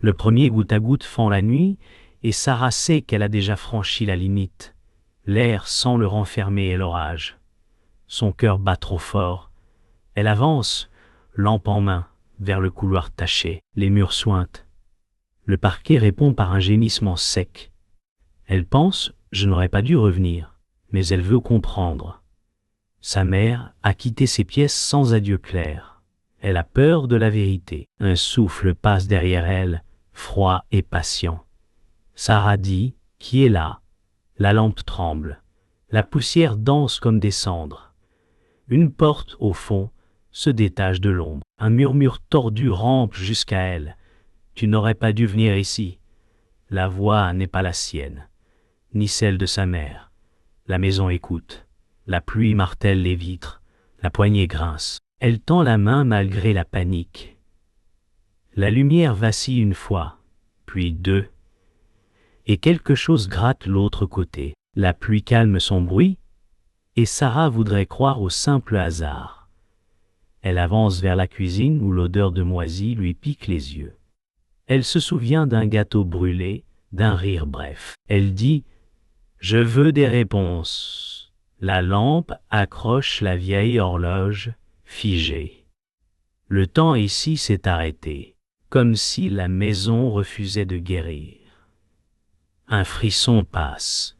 Le premier goutte à goutte fend la nuit, et Sarah sait qu'elle a déjà franchi la limite. L'air sent le renfermer et l'orage. Son cœur bat trop fort. Elle avance, lampe en main, vers le couloir taché. Les murs suintent. Le parquet répond par un gémissement sec. Elle pense « Je n'aurais pas dû revenir », mais elle veut comprendre. Sa mère a quitté ses pièces sans adieu clair. Elle a peur de la vérité. Un souffle passe derrière elle, froid et patient. Sarah dit « Qui est là ?» La lampe tremble. La poussière danse comme des cendres. Une porte, au fond, se détache de l'ombre. Un murmure tordu rampe jusqu'à elle. « Tu n'aurais pas dû venir ici. » La voix n'est pas la sienne, ni celle de sa mère. La maison écoute. La pluie martèle les vitres. La poignée grince. Elle tend la main malgré la panique. La lumière vacille une fois, puis deux, et quelque chose gratte l'autre côté. La pluie calme son bruit, et Sarah voudrait croire au simple hasard. Elle avance vers la cuisine où l'odeur de moisi lui pique les yeux. Elle se souvient d'un gâteau brûlé, d'un rire bref. Elle dit « Je veux des réponses ». La lampe accroche la vieille horloge, figée. Le temps ici s'est arrêté, comme si la maison refusait de guérir. Un frisson passe,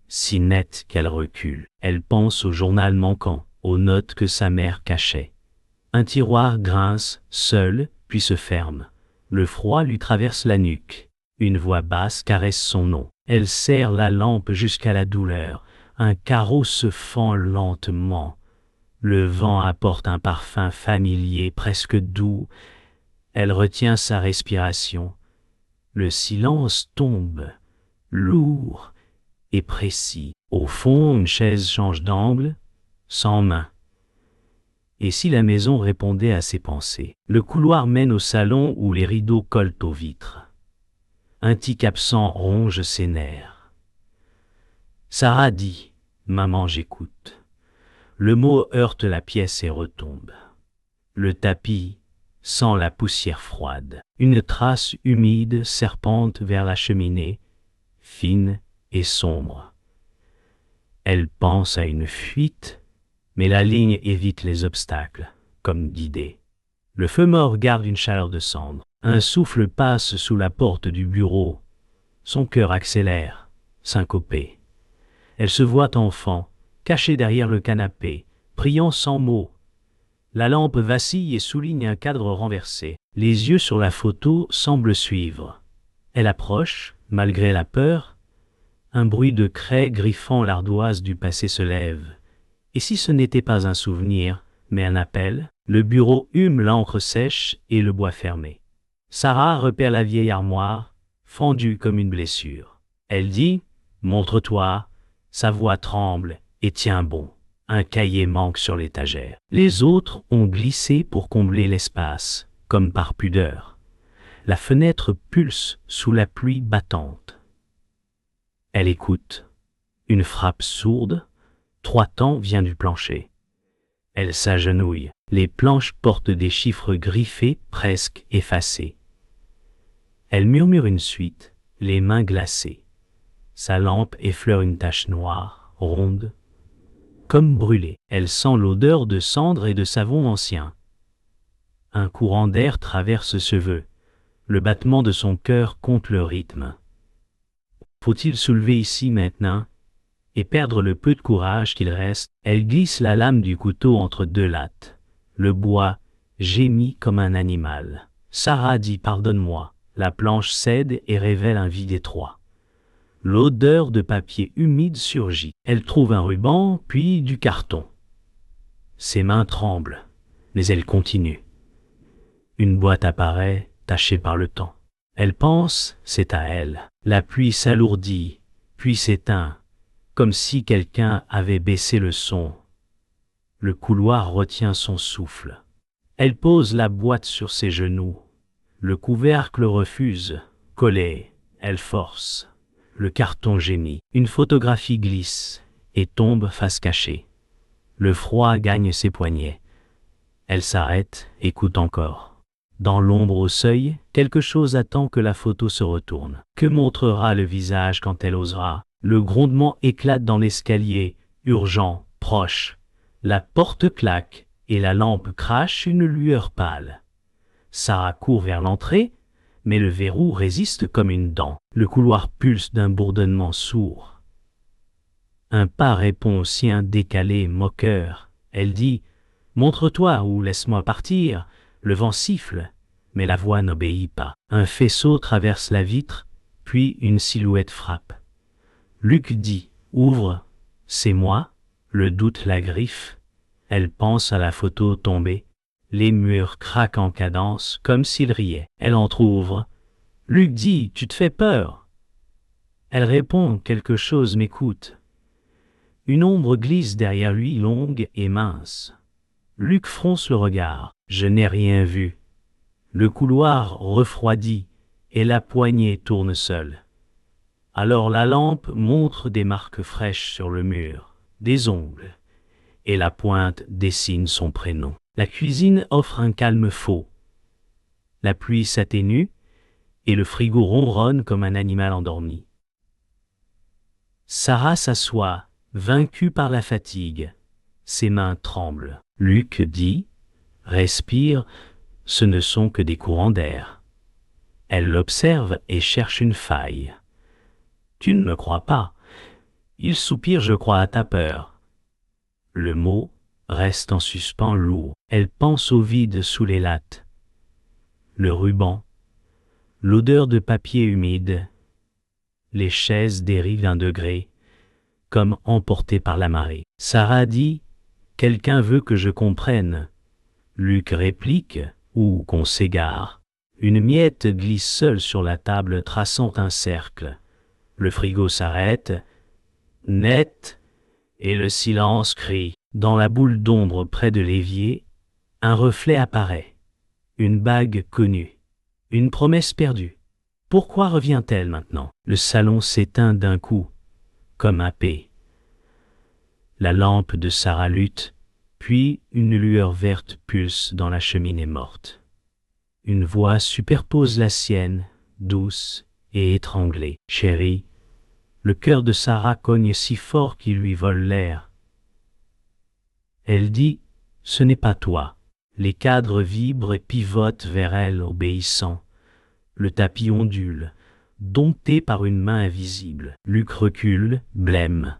si net qu'elle recule. Elle pense au journal manquant, aux notes que sa mère cachait. Un tiroir grince, seul, puis se ferme. Le froid lui traverse la nuque. Une voix basse caresse son nom. Elle serre la lampe jusqu'à la douleur. Un carreau se fend lentement. Le vent apporte un parfum familier, presque doux. Elle retient sa respiration. Le silence tombe, lourd et précis. Au fond, une chaise change d'angle, sans main. Et si la maison répondait à ses pensées? Le couloir mène au salon où les rideaux collent aux vitres. Un tic absent ronge ses nerfs. Sarah dit « Maman, j'écoute ». Le mot heurte la pièce et retombe. Le tapis sent la poussière froide. Une trace humide serpente vers la cheminée, fine et sombre. Elle pense à une fuite, mais la ligne évite les obstacles, comme guidée. Le feu mort garde une chaleur de cendre. Un souffle passe sous la porte du bureau. Son cœur accélère, syncopé. Elle se voit enfant, cachée derrière le canapé, priant sans mots. La lampe vacille et souligne un cadre renversé. Les yeux sur la photo semblent suivre. Elle approche, malgré la peur. Un bruit de craie griffant l'ardoise du passé se lève. Et si ce n'était pas un souvenir, mais un appel? Le bureau hume l'encre sèche et le bois fermé. Sarah repère la vieille armoire, fendue comme une blessure. Elle dit « Montre-toi ». Sa voix tremble et tient bon. Un cahier manque sur l'étagère. Les autres ont glissé pour combler l'espace, comme par pudeur. La fenêtre pulse sous la pluie battante. Elle écoute. Une frappe sourde, 3 temps vient du plancher. Elle s'agenouille. Les planches portent des chiffres griffés, presque effacés. Elle murmure une suite, les mains glacées. Sa lampe effleure une tache noire, ronde, comme brûlée. Elle sent l'odeur de cendre et de savon ancien. Un courant d'air traverse ses cheveux. Le battement de son cœur compte le rythme. Faut-il soulever ici maintenant et perdre le peu de courage qu'il reste? Elle glisse la lame du couteau entre 2 lattes. Le bois gémit comme un animal. Sarah dit « Pardonne-moi ». La planche cède et révèle un vide étroit. L'odeur de papier humide surgit. Elle trouve un ruban, puis du carton. Ses mains tremblent, mais elle continue. Une boîte apparaît, tachée par le temps. Elle pense, c'est à elle. La pluie s'alourdit, puis s'éteint, comme si quelqu'un avait baissé le son. Le couloir retient son souffle. Elle pose la boîte sur ses genoux. Le couvercle refuse. Collé, elle force. Le carton gémit. Une photographie glisse et tombe face cachée. Le froid gagne ses poignets. Elle s'arrête, écoute encore. Dans l'ombre au seuil, quelque chose attend que la photo se retourne. Que montrera le visage quand elle osera? Le grondement éclate dans l'escalier, urgent, proche. La porte claque, et la lampe crache une lueur pâle. Sarah court vers l'entrée, mais le verrou résiste comme une dent. Le couloir pulse d'un bourdonnement sourd. Un pas répond au sien décalé, moqueur. Elle dit « Montre-toi ou laisse-moi partir ». Le vent siffle, mais la voix n'obéit pas. Un faisceau traverse la vitre, puis une silhouette frappe. Luc dit « Ouvre, c'est moi ». Le doute la griffe. Elle pense à la photo tombée. Les murs craquent en cadence, comme s'il riait. Elle entr'ouvre. Luc dit « Tu te fais peur ». Elle répond « Quelque chose m'écoute ». Une ombre glisse derrière lui, longue et mince. Luc fronce le regard. « Je n'ai rien vu ». Le couloir refroidit, et la poignée tourne seule. Alors la lampe montre des marques fraîches sur le mur, des ongles, et la pointe dessine son prénom. La cuisine offre un calme faux. La pluie s'atténue, et le frigo ronronne comme un animal endormi. Sarah s'assoit, vaincue par la fatigue. Ses mains tremblent. Luc dit « Respire, ce ne sont que des courants d'air ». Elle l'observe et cherche une faille. « Tu ne me crois pas ?» Il soupire « Je crois à ta peur ». Le mot reste en suspens lourd. Elle pense au vide sous les lattes. Le ruban, l'odeur de papier humide. Les chaises dérivent d'un degré, comme emportées par la marée. Sarah dit « Quelqu'un veut que je comprenne ». Luc réplique « Ou qu'on s'égare ». Une miette glisse seule sur la table traçant un cercle. Le frigo s'arrête, net, et le silence crie. Dans la boule d'ombre près de l'évier, un reflet apparaît. Une bague connue. Une promesse perdue. Pourquoi revient-elle maintenant? Le salon s'éteint d'un coup, comme happé. La lampe de Sarah lutte, puis une lueur verte pulse dans la cheminée morte. Une voix superpose la sienne, douce et étranglée. « Chérie ». Le cœur de Sarah cogne si fort qu'il lui vole l'air. Elle dit « Ce n'est pas toi ». Les cadres vibrent et pivotent vers elle obéissant. Le tapis ondule, dompté par une main invisible. Luc recule, blême.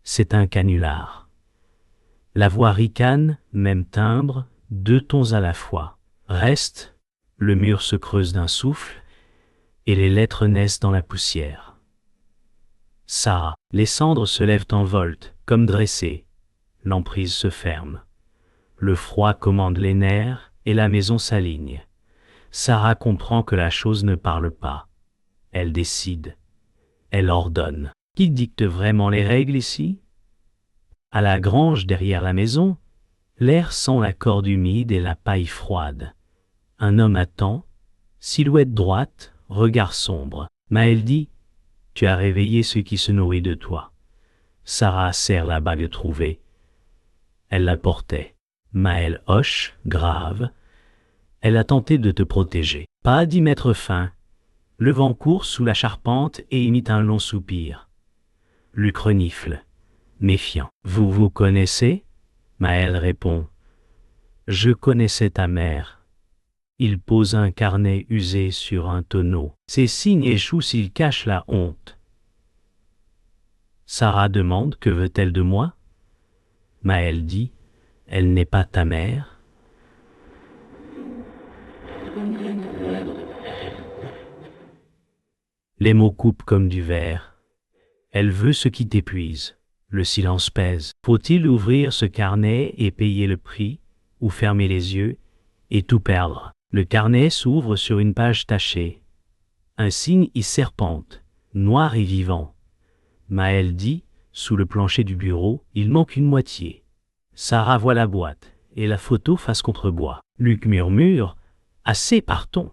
C'est un canular. La voix ricane, même timbre, 2 tons à la fois. Reste, le mur se creuse d'un souffle, et les lettres naissent dans la poussière. Sarah, les cendres se lèvent en volte, comme dressées. L'emprise se ferme. Le froid commande les nerfs, et la maison s'aligne. Sarah comprend que la chose ne parle pas. Elle décide. Elle ordonne. Qui dicte vraiment les règles ici? À la grange derrière la maison, l'air sent la corde humide et la paille froide. Un homme attend, silhouette droite, regard sombre. Maël dit « Tu as réveillé ce qui se nourrit de toi ». Sarah serre la bague trouvée. Elle la portait. Maël hoche, grave. Elle a tenté de te protéger. Pas d'y mettre fin. Le vent court sous la charpente et imite un long soupir. Luc renifle, méfiant. « Vous vous connaissez ?» Maël répond. « Je connaissais ta mère. » Il pose un carnet usé sur un tonneau. Ses signes échouent s'il cache la honte. Sarah demande « Que veut-elle de moi ?» Maël dit « Elle n'est pas ta mère. » Les mots coupent comme du verre. Elle veut ce qui t'épuise. Le silence pèse. Faut-il ouvrir ce carnet et payer le prix, ou fermer les yeux et tout perdre? Le carnet s'ouvre sur une page tachée. Un signe y serpente, noir et vivant. Maël dit, sous le plancher du bureau, il manque une moitié. Sarah voit la boîte, et la photo face contre bois. Luc murmure, assez partons.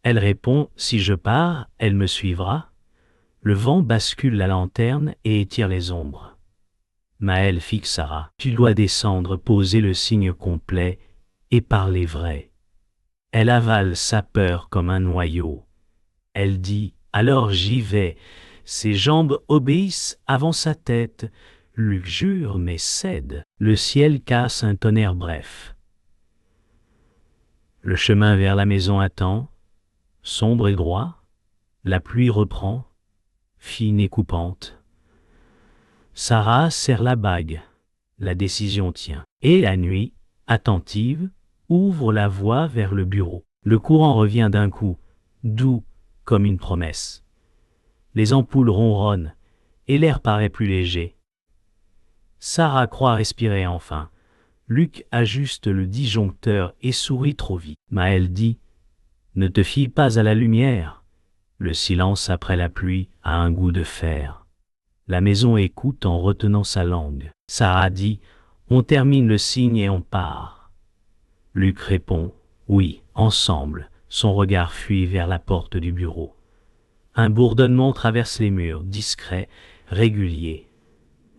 Elle répond, si je pars, elle me suivra. Le vent bascule la lanterne et étire les ombres. Maël fixe Sarah. Tu dois descendre, poser le signe complet et parler vrai. Elle avale sa peur comme un noyau. Elle dit « Alors j'y vais ». Ses jambes obéissent avant sa tête. Luc jure mais cède. Le ciel casse un tonnerre bref. Le chemin vers la maison attend, sombre et droit. La pluie reprend, fine et coupante. Sarah serre la bague. La décision tient. Et la nuit, attentive, ouvre la voie vers le bureau. Le courant revient d'un coup, doux comme une promesse. Les ampoules ronronnent, et l'air paraît plus léger. Sarah croit respirer enfin. Luc ajuste le disjoncteur et sourit trop vite. Maëlle dit « Ne te fie pas à la lumière ». Le silence après la pluie a un goût de fer. La maison écoute en retenant sa langue. Sarah dit « On termine le signe et on part ». Luc répond « Oui, ensemble ». Son regard fuit vers la porte du bureau. Un bourdonnement traverse les murs, discret, régulier.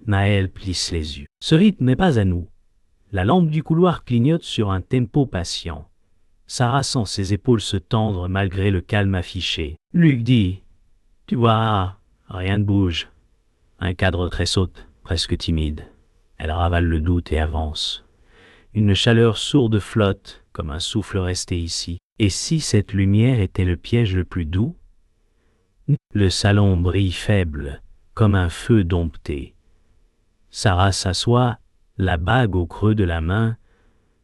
Maëlle plisse les yeux. Ce rythme n'est pas à nous. La lampe du couloir clignote sur un tempo patient. Sarah sent ses épaules se tendre malgré le calme affiché. Luc dit « Tu vois, rien ne bouge ». Un cadre tressaute, presque timide. Elle ravale le doute et avance. Une chaleur sourde flotte, comme un souffle resté ici. Et si cette lumière était le piège le plus doux? Le salon brille faible, comme un feu dompté. Sarah s'assoit, la bague au creux de la main.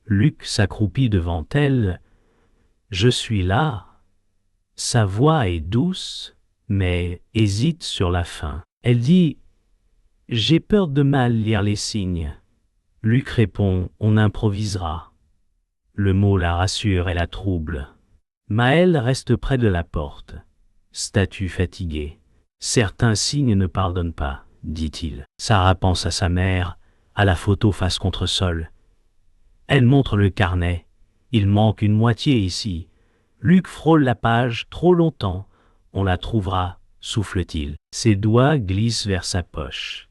Luc s'accroupit devant elle. « Je suis là ». Sa voix est douce, mais hésite sur la fin. Elle dit « J'ai peur de mal lire les signes ». Luc répond « On improvisera ». Le mot la rassure et la trouble. Maëlle reste près de la porte, statue fatiguée. « Certains signes ne pardonnent pas », dit-il. Sarah pense à sa mère, à la photo face contre sol. Elle montre le carnet. Il manque une moitié ici. Luc frôle la page trop longtemps. On la trouvera, souffle-t-il. Ses doigts glissent vers sa poche.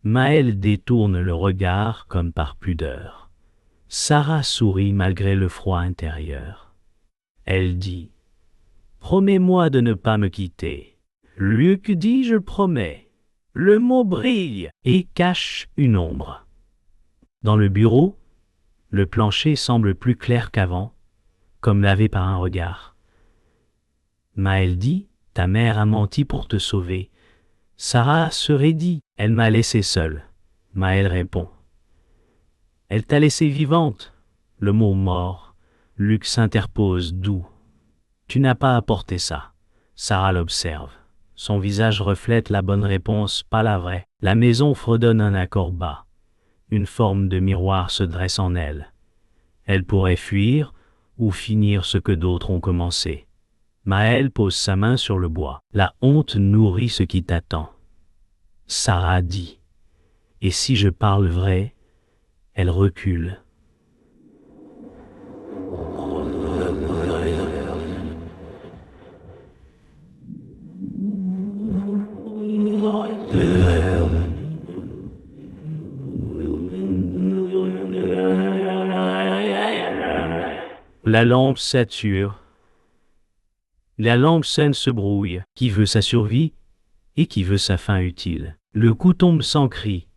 Maëlle détourne le regard comme par pudeur. Sarah sourit malgré le froid intérieur. Elle dit « Promets-moi de ne pas me quitter ». Luc dit « Je promets ». Le mot brille et cache une ombre. Dans le bureau, le plancher semble plus clair qu'avant, comme lavé par un regard. Maëlle dit « Ta mère a menti pour te sauver ». Sarah se raidit. « Elle m'a laissé seule ». Maëlle répond « Elle t'a laissée vivante ». Le mot mort. Luc s'interpose doux. « Tu n'as pas apporté ça ». Sarah l'observe. Son visage reflète la bonne réponse, pas la vraie. La maison fredonne un accord bas. Une forme de miroir se dresse en elle. Elle pourrait fuir ou finir ce que d'autres ont commencé. Maëlle pose sa main sur le bois. La honte nourrit ce qui t'attend. Sarah dit. Et si je parle vrai, elle recule. La lampe sature. La langue saine se brouille. Qui veut sa survie et qui veut sa fin utile. Le coup tombe sans cri.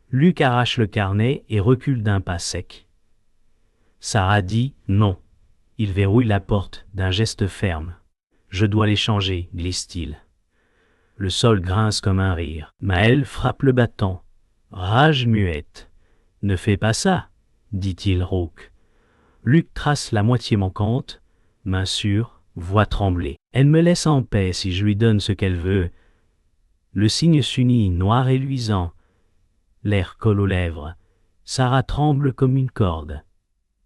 Luc arrache le carnet et recule d'un pas sec. Sarah dit non. Il verrouille la porte d'un geste ferme. Je dois les changer, glisse-t-il. Le sol grince comme un rire. Maëlle frappe le battant. Rage muette. Ne fais pas ça, dit-il rauque. Luc trace la moitié manquante, main sûre, voix tremblée. Elle me laisse en paix si je lui donne ce qu'elle veut. Le signe s'unit, noir et luisant. L'air colle aux lèvres. Sarah tremble comme une corde.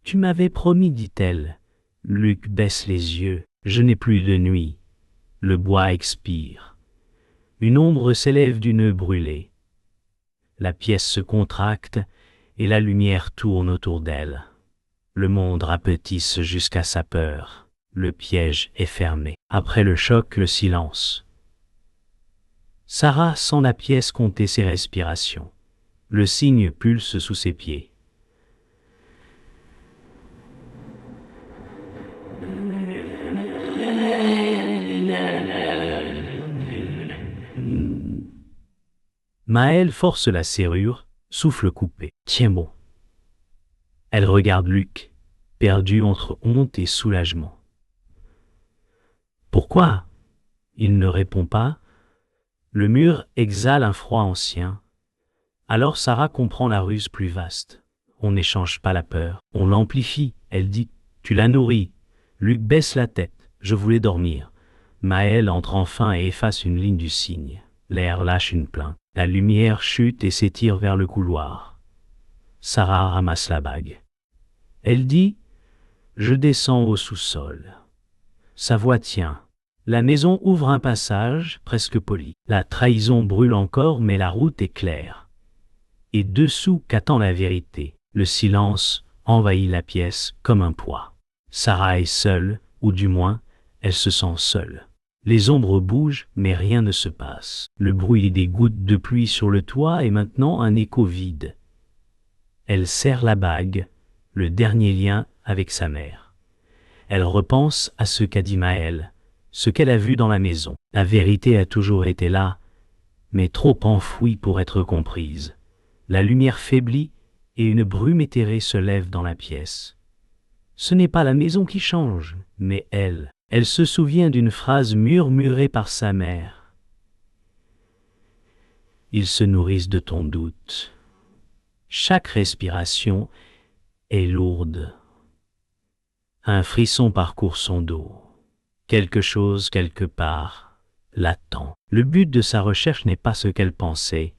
Tu m'avais promis, dit-elle. Luc baisse les yeux. Je n'ai plus de nuit. Le bois expire. Une ombre s'élève du nœud brûlé. La pièce se contracte et la lumière tourne autour d'elle. Le monde rapetisse jusqu'à sa peur. Le piège est fermé. Après le choc, le silence. Sarah sent la pièce compter ses respirations. Le signe pulse sous ses pieds. Maëlle force la serrure, souffle coupé. Tiens bon. Elle regarde Luc, perdu entre honte et soulagement. Pourquoi? Il ne répond pas. Le mur exhale un froid ancien. Alors Sarah comprend la ruse plus vaste. On n'échange pas la peur, on l'amplifie. Elle dit « Tu la nourris ». Luc baisse la tête. « Je voulais dormir ». Maëlle entre enfin et efface une ligne du signe. L'air lâche une plainte. La lumière chute et s'étire vers le couloir. Sarah ramasse la bague. Elle dit « Je descends au sous-sol ». Sa voix tient. La maison ouvre un passage, presque poli. La trahison brûle encore, mais la route est claire. Et dessous qu'attend la vérité. Le silence envahit la pièce comme un poids. Sarah est seule, ou du moins, elle se sent seule. Les ombres bougent, mais rien ne se passe. Le bruit des gouttes de pluie sur le toit est maintenant un écho vide. Elle serre la bague, le dernier lien avec sa mère. Elle repense à ce qu'a dit Maëlle, ce qu'elle a vu dans la maison. La vérité a toujours été là, mais trop enfouie pour être comprise. La lumière faiblit et une brume éthérée se lève dans la pièce. Ce n'est pas la maison qui change, mais elle. Elle se souvient d'une phrase murmurée par sa mère. Ils se nourrissent de ton doute. Chaque respiration est lourde. Un frisson parcourt son dos. Quelque chose, quelque part, l'attend. Le but de sa recherche n'est pas ce qu'elle pensait.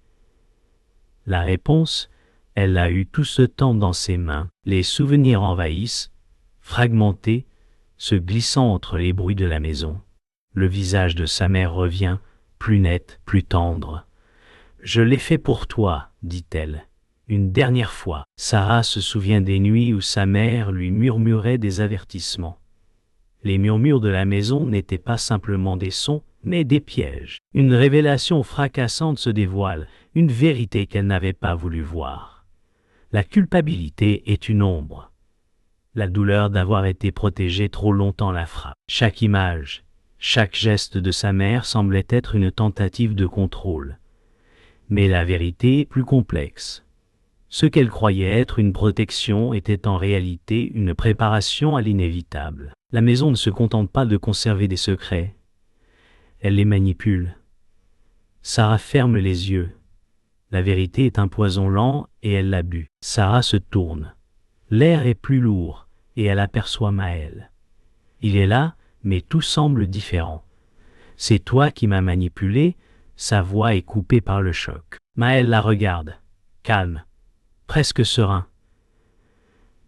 La réponse, elle l'a eue tout ce temps dans ses mains. Les souvenirs envahissent, fragmentés, se glissant entre les bruits de la maison. Le visage de sa mère revient, plus net, plus tendre. « Je l'ai fait pour toi, dit-elle. Une dernière fois. » Sarah se souvient des nuits où sa mère lui murmurait des avertissements. Les murmures de la maison n'étaient pas simplement des sons, mais des pièges. Une révélation fracassante se dévoile, une vérité qu'elle n'avait pas voulu voir. La culpabilité est une ombre. La douleur d'avoir été protégée trop longtemps la frappe. Chaque image, chaque geste de sa mère semblait être une tentative de contrôle. Mais la vérité est plus complexe. Ce qu'elle croyait être une protection était en réalité une préparation à l'inévitable. La maison ne se contente pas de conserver des secrets. Elle les manipule. Sarah ferme les yeux. La vérité est un poison lent et elle l'a bu. Sarah se tourne. L'air est plus lourd et elle aperçoit Maëlle. Il est là, mais tout semble différent. C'est toi qui m'as manipulé, sa voix est coupée par le choc. Maëlle la regarde, calme, presque serein.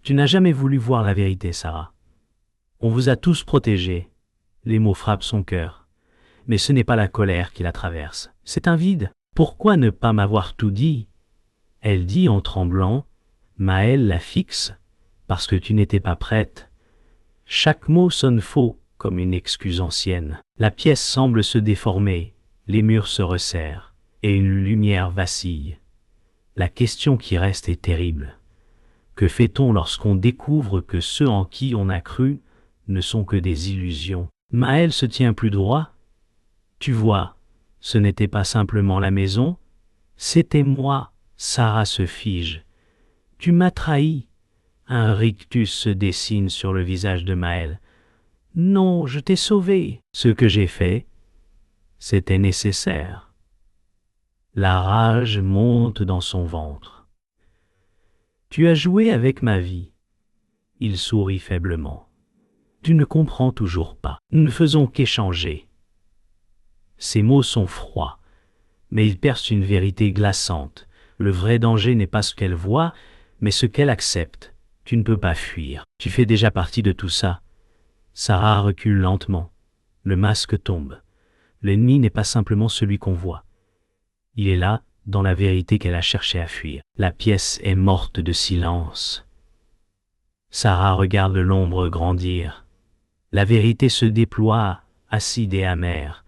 Tu n'as jamais voulu voir la vérité, Sarah. On vous a tous protégés. Les mots frappent son cœur. Mais ce n'est pas la colère qui la traverse, c'est un vide. Pourquoi ne pas m'avoir tout dit? Elle dit en tremblant. Maëlle la fixe, parce que tu n'étais pas prête. Chaque mot sonne faux, comme une excuse ancienne. La pièce semble se déformer, les murs se resserrent, et une lumière vacille. La question qui reste est terrible. Que fait-on lorsqu'on découvre que ceux en qui on a cru ne sont que des illusions? Maëlle se tient plus droit. Tu vois, ce n'était pas simplement la maison, c'était moi. Sarah se fige. Tu m'as trahi. Un rictus se dessine sur le visage de Maëlle. Non, je t'ai sauvé. Ce que j'ai fait, c'était nécessaire. La rage monte dans son ventre. Tu as joué avec ma vie. Il sourit faiblement. Tu ne comprends toujours pas. Nous ne faisons qu'échanger. Ces mots sont froids, mais ils percent une vérité glaçante. Le vrai danger n'est pas ce qu'elle voit, mais ce qu'elle accepte. Tu ne peux pas fuir. Tu fais déjà partie de tout ça. Sarah recule lentement. Le masque tombe. L'ennemi n'est pas simplement celui qu'on voit. Il est là, dans la vérité qu'elle a cherché à fuir. La pièce est morte de silence. Sarah regarde l'ombre grandir. La vérité se déploie, acide et amère.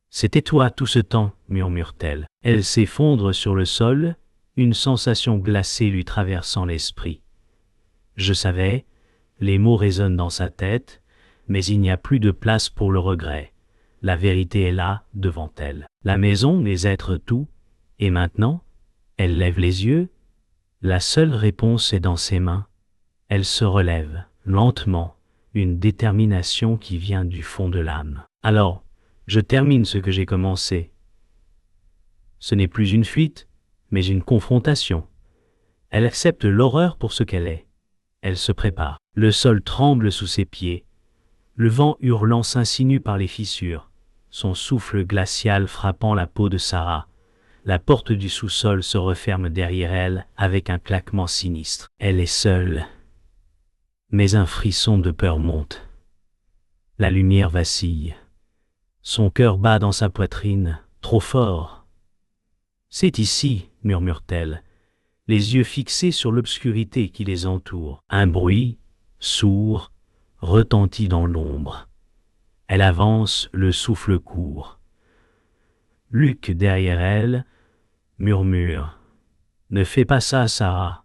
C'était toi tout ce temps, murmure-t-elle. Elle s'effondre sur le sol, une sensation glacée lui traversant l'esprit. Je savais, les mots résonnent dans sa tête, mais il n'y a plus de place pour le regret. La vérité est là, devant elle. La maison, les êtres, tout, Et maintenant, elle lève les yeux. La seule réponse est dans ses mains. Elle se relève, lentement, une détermination qui vient du fond de l'âme. Alors, je termine ce que j'ai commencé. Ce n'est plus une fuite, mais une confrontation. Elle accepte l'horreur pour ce qu'elle est. Elle se prépare. Le sol tremble sous ses pieds. Le vent hurlant s'insinue par les fissures, son souffle glacial frappant la peau de Sarah. La porte du sous-sol se referme derrière elle avec un claquement sinistre. Elle est seule. Mais un frisson de peur monte. La lumière vacille. Son cœur bat dans sa poitrine, trop fort. « C'est ici, » murmure-t-elle, les yeux fixés sur l'obscurité qui les entoure. Un bruit, sourd, retentit dans l'ombre. Elle avance, le souffle court. Luc, derrière elle, murmure. « Ne fais pas ça, Sarah. »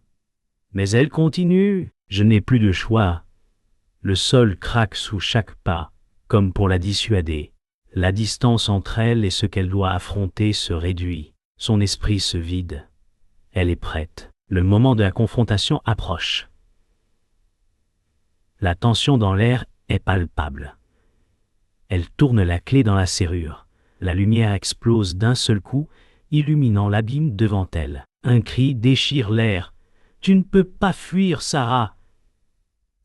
Mais elle continue. « Je n'ai plus de choix. » Le sol craque sous chaque pas, comme pour la dissuader. La distance entre elle et ce qu'elle doit affronter se réduit. Son esprit se vide. Elle est prête. Le moment de la confrontation approche. La tension dans l'air est palpable. Elle tourne la clé dans la serrure. La lumière explose d'un seul coup, illuminant l'abîme devant elle. Un cri déchire l'air. « Tu ne peux pas fuir, Sarah !»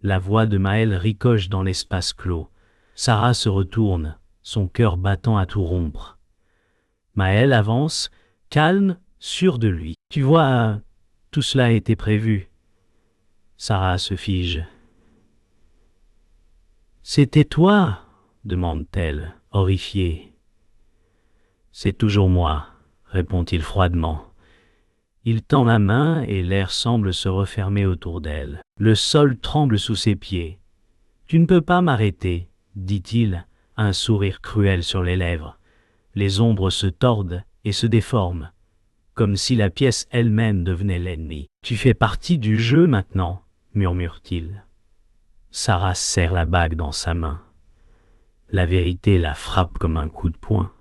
La voix de Maël ricoche dans l'espace clos. Sarah se retourne, son cœur battant à tout rompre. Maël avance, calme, sûr de lui. « Tu vois, tout cela a été prévu. » Sarah se fige. « C'était toi ?» demande-t-elle, horrifiée. « C'est toujours moi, » répond-il froidement. Il tend la main et l'air semble se refermer autour d'elle. Le sol tremble sous ses pieds. « Tu ne peux pas m'arrêter, » dit-il, un sourire cruel sur les lèvres. Les ombres se tordent et se déforment, comme si la pièce elle-même devenait l'ennemi. « Tu fais partie du jeu maintenant, » murmure-t-il. Sarah serre la bague dans sa main. La vérité la frappe comme un coup de poing.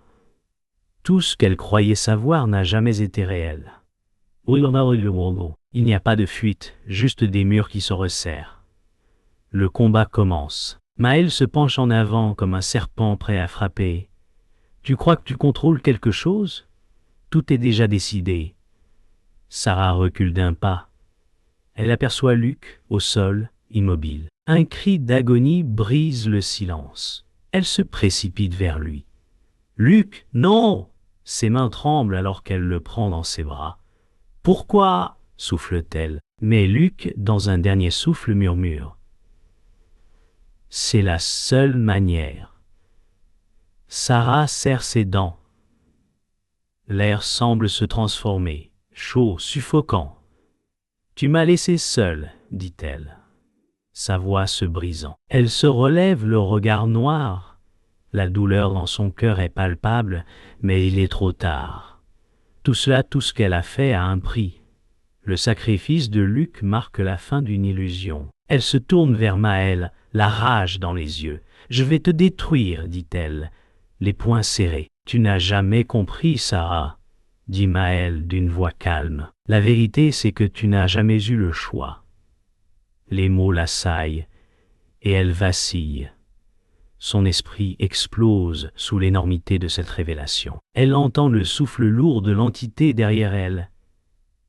Tout ce qu'elle croyait savoir n'a jamais été réel. Il n'y a pas de fuite, juste des murs qui se resserrent. Le combat commence. Maël se penche en avant comme un serpent prêt à frapper. « Tu crois que tu contrôles quelque chose ? Tout est déjà décidé. » Sarah recule d'un pas. Elle aperçoit Luc, au sol, immobile. Un cri d'agonie brise le silence. Elle se précipite vers lui. « Luc, non !» Ses mains tremblent alors qu'elle le prend dans ses bras. « Pourquoi ?» souffle-t-elle. Mais Luc, dans un dernier souffle, murmure. « C'est la seule manière. » Sarah serre ses dents. L'air semble se transformer, chaud, suffocant. « Tu m'as laissé seule, » dit-elle, sa voix se brisant. Elle se relève, le regard noir. La douleur dans son cœur est palpable, mais il est trop tard. Tout ce qu'elle a fait a un prix. Le sacrifice de Luc marque la fin d'une illusion. Elle se tourne vers Maël, la rage dans les yeux. « Je vais te détruire, » dit-elle, les poings serrés. « Tu n'as jamais compris, Sarah, » dit Maël d'une voix calme. « La vérité, c'est que tu n'as jamais eu le choix. » Les mots l'assaillent, et elle vacille. Son esprit explose sous l'énormité de cette révélation. Elle entend le souffle lourd de l'entité derrière elle,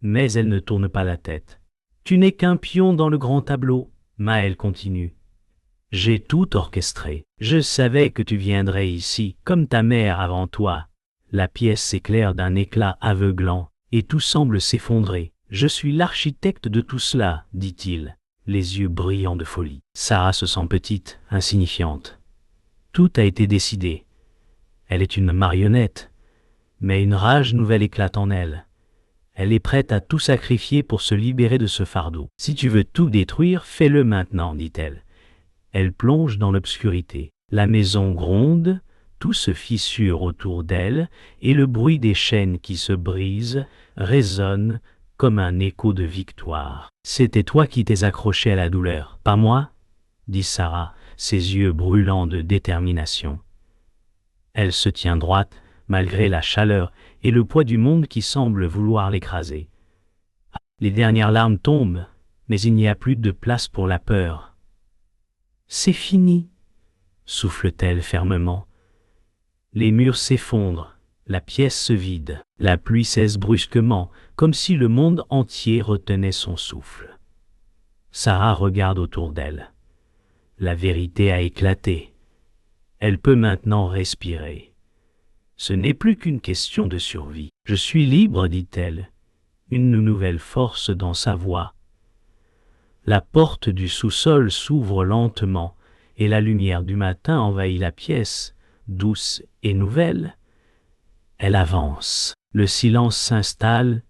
mais elle ne tourne pas la tête. « Tu n'es qu'un pion dans le grand tableau, » Maël continue. « J'ai tout orchestré. Je savais que tu viendrais ici, comme ta mère avant toi. » La pièce s'éclaire d'un éclat aveuglant, et tout semble s'effondrer. « Je suis l'architecte de tout cela, » dit-il, les yeux brillants de folie. Sarah se sent petite, insignifiante. Tout a été décidé. Elle est une marionnette, mais une rage nouvelle éclate en elle. Elle est prête à tout sacrifier pour se libérer de ce fardeau. « Si tu veux tout détruire, fais-le maintenant, » dit-elle. Elle plonge dans l'obscurité. La maison gronde, tout se fissure autour d'elle, et le bruit des chaînes qui se brisent résonne comme un écho de victoire. « C'était toi qui t'es accroché à la douleur, pas moi ?» dit Sarah, ses yeux brûlants de détermination. Elle se tient droite, malgré la chaleur et le poids du monde qui semble vouloir l'écraser. Les dernières larmes tombent, mais il n'y a plus de place pour la peur. « C'est fini !» souffle-t-elle fermement. Les murs s'effondrent, la pièce se vide, la pluie cesse brusquement, comme si le monde entier retenait son souffle. Sarah regarde autour d'elle. La vérité a éclaté. Elle peut maintenant respirer. Ce n'est plus qu'une question de survie. « Je suis libre », dit-elle, une nouvelle force dans sa voix. La porte du sous-sol s'ouvre lentement et la lumière du matin envahit la pièce, douce et nouvelle. Elle avance. Le silence s'installe,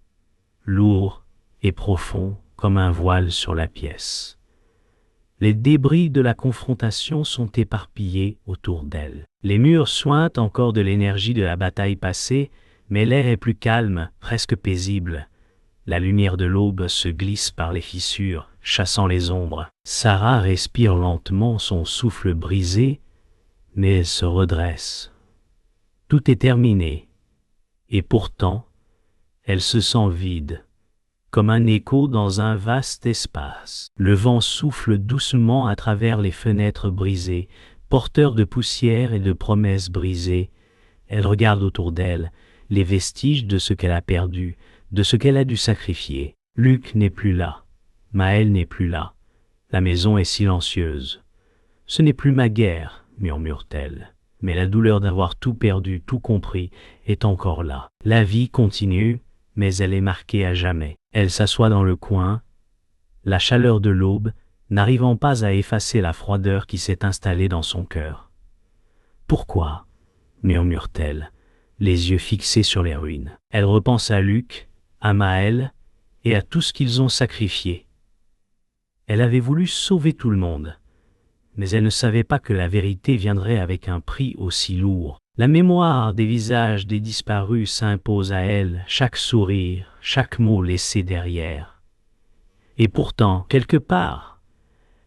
lourd et profond comme un voile sur la pièce. Les débris de la confrontation sont éparpillés autour d'elle. Les murs suintent encore de l'énergie de la bataille passée, mais l'air est plus calme, presque paisible. La lumière de l'aube se glisse par les fissures, chassant les ombres. Sarah respire lentement, son souffle brisé, mais elle se redresse. Tout est terminé, et pourtant, elle se sent vide, comme un écho dans un vaste espace. Le vent souffle doucement à travers les fenêtres brisées, porteur de poussière et de promesses brisées. Elle regarde autour d'elle, les vestiges de ce qu'elle a perdu, de ce qu'elle a dû sacrifier. Luc n'est plus là, Maël n'est plus là, la maison est silencieuse. « Ce n'est plus ma guerre », murmure-t-elle, mais la douleur d'avoir tout perdu, tout compris, est encore là. La vie continue, mais elle est marquée à jamais. Elle s'assoit dans le coin, la chaleur de l'aube n'arrivant pas à effacer la froideur qui s'est installée dans son cœur. « Pourquoi ?» murmure-t-elle, les yeux fixés sur les ruines. Elle repense à Luc, à Maël et à tout ce qu'ils ont sacrifié. Elle avait voulu sauver tout le monde, mais elle ne savait pas que la vérité viendrait avec un prix aussi lourd. La mémoire des visages des disparus s'impose à elle, chaque sourire, chaque mot laissé derrière. Et pourtant, quelque part,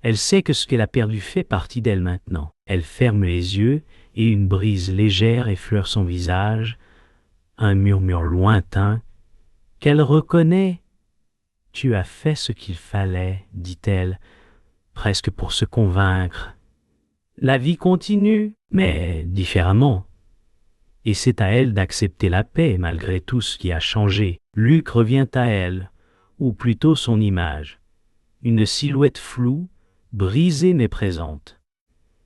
elle sait que ce qu'elle a perdu fait partie d'elle maintenant. Elle ferme les yeux et une brise légère effleure son visage, un murmure lointain qu'elle reconnaît. « Tu as fait ce qu'il fallait, » dit-elle, presque pour se convaincre. La vie continue, mais différemment. Et c'est à elle d'accepter la paix malgré tout ce qui a changé. Luc revient à elle, ou plutôt son image. Une silhouette floue, brisée mais présente.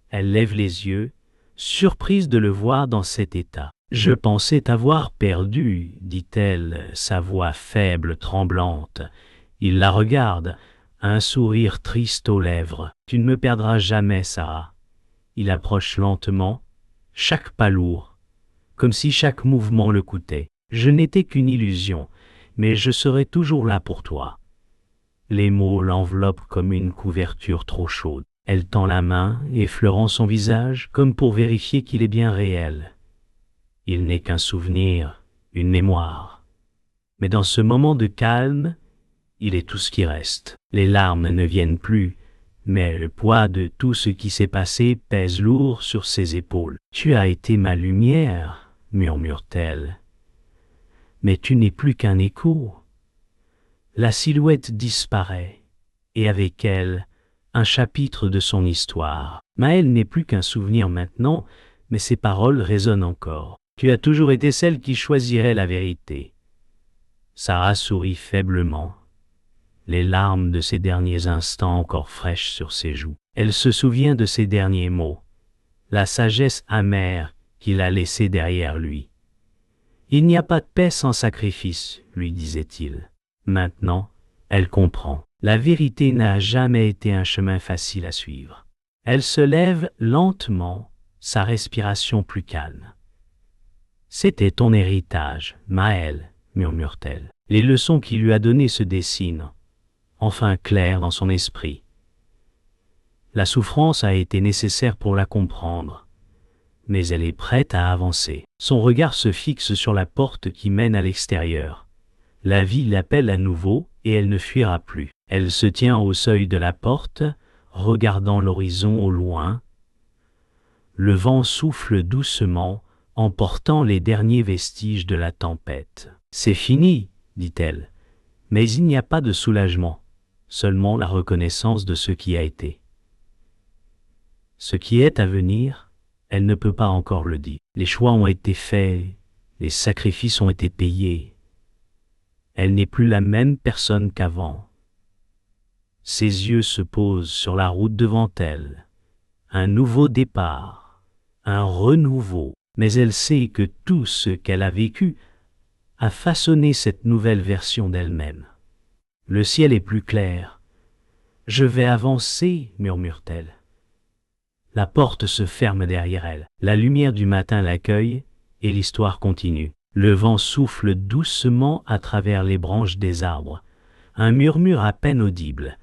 Elle lève les yeux, surprise de le voir dans cet état. « Je pensais t'avoir perdu, » dit-elle, sa voix faible, tremblante. Il la regarde, un sourire triste aux lèvres. « Tu ne me perdras jamais, Sarah. » Il approche lentement, chaque pas lourd, comme si chaque mouvement le coûtait. « Je n'étais qu'une illusion, mais je serai toujours là pour toi. » Les mots l'enveloppent comme une couverture trop chaude. Elle tend la main, effleurant son visage, comme pour vérifier qu'il est bien réel. Il n'est qu'un souvenir, une mémoire. Mais dans ce moment de calme, il est tout ce qui reste. Les larmes ne viennent plus, mais le poids de tout ce qui s'est passé pèse lourd sur ses épaules. « Tu as été ma lumière, » murmure-t-elle. « Mais tu n'es plus qu'un écho. » La silhouette disparaît, et avec elle, un chapitre de son histoire. Maël n'est plus qu'un souvenir maintenant, mais ses paroles résonnent encore. « Tu as toujours été celle qui choisirait la vérité. » Sarah sourit faiblement, les larmes de ces derniers instants encore fraîches sur ses joues. Elle se souvient de ses derniers mots, la sagesse amère qu'il a laissée derrière lui. « Il n'y a pas de paix sans sacrifice, » lui disait-il. Maintenant, elle comprend. La vérité n'a jamais été un chemin facile à suivre. Elle se lève lentement, sa respiration plus calme. « C'était ton héritage, Maël, » murmure-t-elle. Les leçons qu'il lui a données se dessinent, enfin claires dans son esprit. La souffrance a été nécessaire pour la comprendre, mais elle est prête à avancer. Son regard se fixe sur la porte qui mène à l'extérieur. La vie l'appelle à nouveau et elle ne fuira plus. Elle se tient au seuil de la porte, regardant l'horizon au loin. Le vent souffle doucement, emportant les derniers vestiges de la tempête. « C'est fini, dit-elle, mais il n'y a pas de soulagement, seulement la reconnaissance de ce qui a été. Ce qui est à venir, elle ne peut pas encore le dire. Les choix ont été faits, les sacrifices ont été payés. Elle n'est plus la même personne qu'avant. Ses yeux se posent sur la route devant elle. Un nouveau départ, un renouveau. Mais elle sait que tout ce qu'elle a vécu a façonné cette nouvelle version d'elle-même. Le ciel est plus clair. « Je vais avancer, murmure-t-elle. » La porte se ferme derrière elle. La lumière du matin l'accueille et l'histoire continue. Le vent souffle doucement à travers les branches des arbres. Un murmure à peine audible.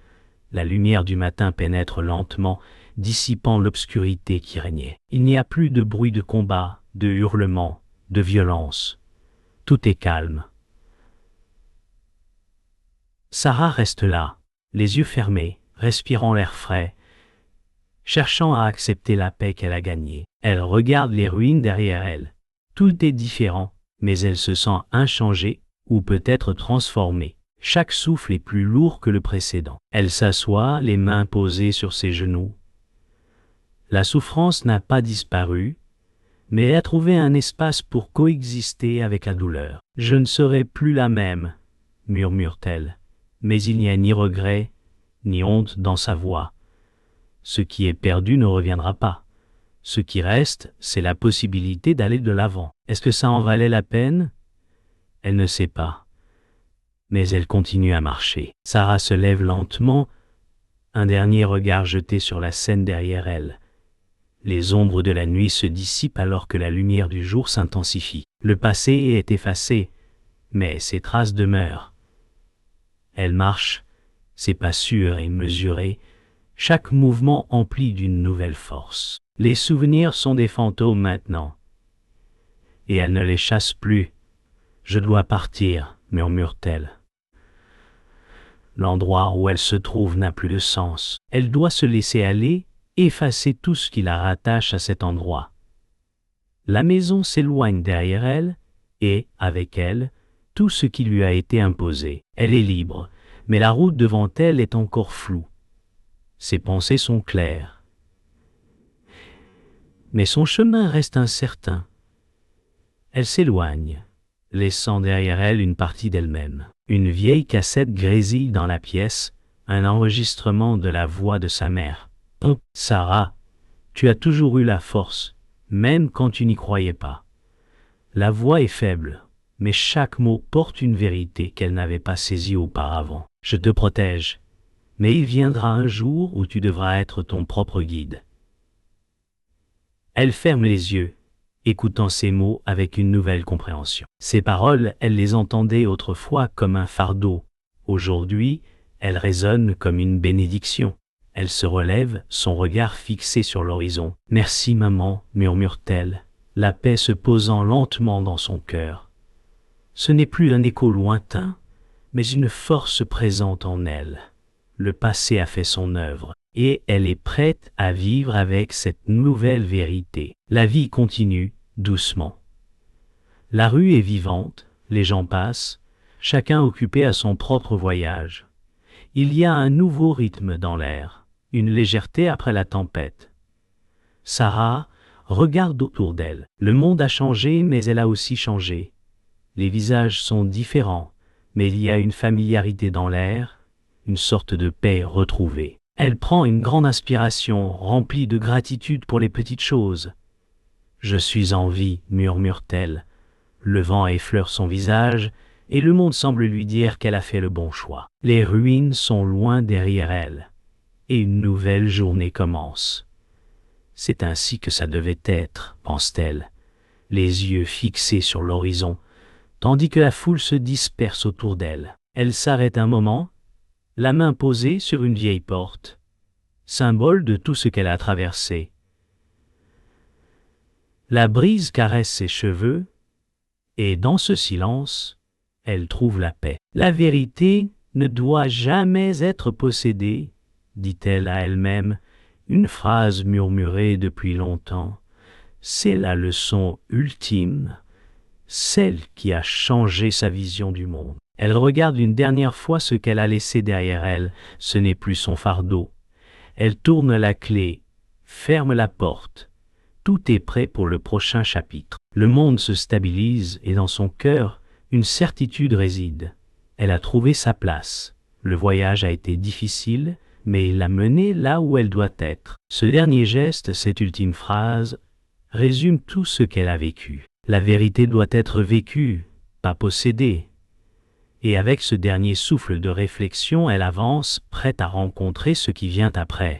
La lumière du matin pénètre lentement, dissipant l'obscurité qui régnait. Il n'y a plus de bruit de combat, de hurlements, de violence. Tout est calme. Sarah reste là, les yeux fermés, respirant l'air frais, cherchant à accepter la paix qu'elle a gagnée. Elle regarde les ruines derrière elle. Tout est différent, mais elle se sent inchangée, ou peut-être transformée. Chaque souffle est plus lourd que le précédent. Elle s'assoit, les mains posées sur ses genoux. La souffrance n'a pas disparu, mais elle a trouvé un espace pour coexister avec la douleur. « Je ne serai plus la même, » murmure-t-elle, mais il n'y a ni regret, ni honte dans sa voix. Ce qui est perdu ne reviendra pas. Ce qui reste, c'est la possibilité d'aller de l'avant. Est-ce que ça en valait la peine? Elle ne sait pas. Mais elle continue à marcher. Sarah se lève lentement, un dernier regard jeté sur la scène derrière elle. Les ombres de la nuit se dissipent alors que la lumière du jour s'intensifie. Le passé est effacé, mais ses traces demeurent. Elle marche, ses pas sûrs et mesurés, chaque mouvement empli d'une nouvelle force. Les souvenirs sont des fantômes maintenant, et elle ne les chasse plus. « Je dois partir, » murmure-t-elle. L'endroit où elle se trouve n'a plus de sens. Elle doit se laisser aller, effacer tout ce qui la rattache à cet endroit. La maison s'éloigne derrière elle, et, avec elle, tout ce qui lui a été imposé. Elle est libre, mais la route devant elle est encore floue. Ses pensées sont claires. Mais son chemin reste incertain. Elle s'éloigne, laissant derrière elle une partie d'elle-même. Une vieille cassette grésille dans la pièce, un enregistrement de la voix de sa mère. « Oh, Sarah, tu as toujours eu la force, même quand tu n'y croyais pas. » La voix est faible, mais chaque mot porte une vérité qu'elle n'avait pas saisie auparavant. « Je te protège, mais il viendra un jour où tu devras être ton propre guide. » Elle ferme les yeux, écoutant ces mots avec une nouvelle compréhension. Ces paroles, elle les entendait autrefois comme un fardeau. Aujourd'hui, elles résonnent comme une bénédiction. Elle se relève, son regard fixé sur l'horizon. « Merci maman, » murmure-t-elle, la paix se posant lentement dans son cœur. Ce n'est plus un écho lointain, mais une force présente en elle. Le passé a fait son œuvre, et elle est prête à vivre avec cette nouvelle vérité. La vie continue, doucement. La rue est vivante, les gens passent, chacun occupé à son propre voyage. Il y a un nouveau rythme dans l'air, une légèreté après la tempête. Sarah regarde autour d'elle. Le monde a changé, mais elle a aussi changé. Les visages sont différents, mais il y a une familiarité dans l'air, une sorte de paix retrouvée. Elle prend une grande inspiration, remplie de gratitude pour les petites choses. « Je suis en vie, » murmure-t-elle. Le vent effleure son visage, et le monde semble lui dire qu'elle a fait le bon choix. Les ruines sont loin derrière elle, et une nouvelle journée commence. C'est ainsi que ça devait être, pense-t-elle, les yeux fixés sur l'horizon, tandis que la foule se disperse autour d'elle. Elle s'arrête un moment, la main posée sur une vieille porte, symbole de tout ce qu'elle a traversé. La brise caresse ses cheveux, et dans ce silence, elle trouve la paix. « La vérité ne doit jamais être possédée, » dit-elle à elle-même, une phrase murmurée depuis longtemps, C'est la leçon ultime, celle qui a changé sa vision du monde. Elle regarde une dernière fois ce qu'elle a laissé derrière elle, ce n'est plus son fardeau. Elle tourne la clé, ferme la porte. Tout est prêt pour le prochain chapitre. Le monde se stabilise et dans son cœur, une certitude réside. Elle a trouvé sa place. Le voyage a été difficile, mais il l'a menée là où elle doit être. Ce dernier geste, cette ultime phrase, résume tout ce qu'elle a vécu. La vérité doit être vécue, pas possédée. Et avec ce dernier souffle de réflexion, elle avance, prête à rencontrer ce qui vient après.